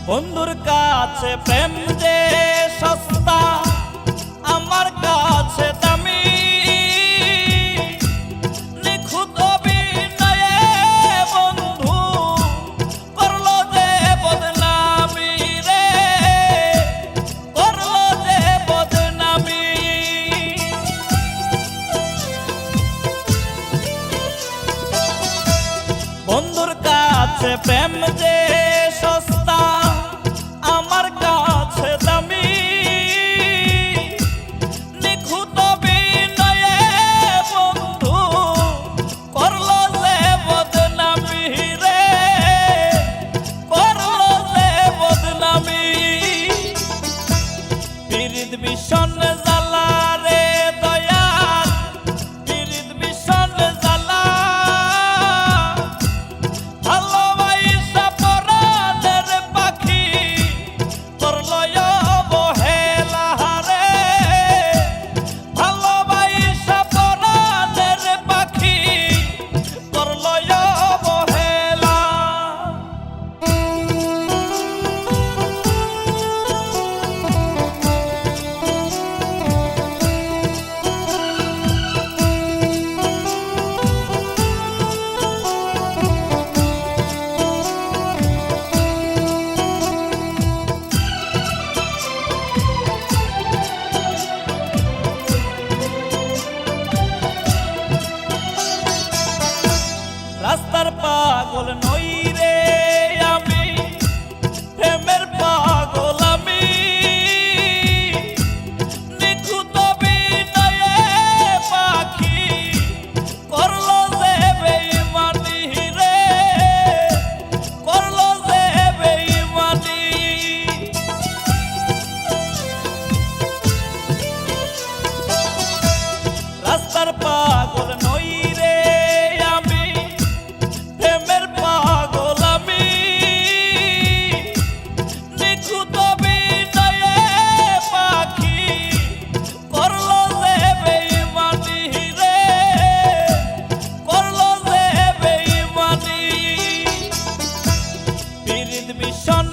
বন্ধুর কাছে প্রেম যে সস্তা, আমার কাছে দামি। নিখুঁত অভিনয়ে বন্ধু করলো যে বদনামি রে, করলো যে বদনামি। বন্ধুর কাছে প্রেম যে সস্তা, আমার কাছে দামি। নিখুঁত অভিনয়ে বন্ধু করলো যে বদনামি রে, করলো যে বদনামি। পীড়িত ভীষণ জ্বালা রে দয়াল, পীড়িত ভীষণ জ্বালা। ভালোবাসা পরাণের পাখি করলো অবহেলা রে, ভালোবাসা পরাণের পাখি করলো অবহেলা। রাস্তার পাগল নই রে আমি, প্রেমের পাগল আমি। নিখুঁত অভিনয়ে পাখি করলো যে বেঈমানি রে, করলো যে বেঈমানি। রাস্তার পাগল নই রে আমি, প্রেমের পাগল আমি। নিখুঁত অভিনয়ে পাখি করলো যে বেঈমানি রে, করলো যে বেঈমানি। পীড়িত ভীষণ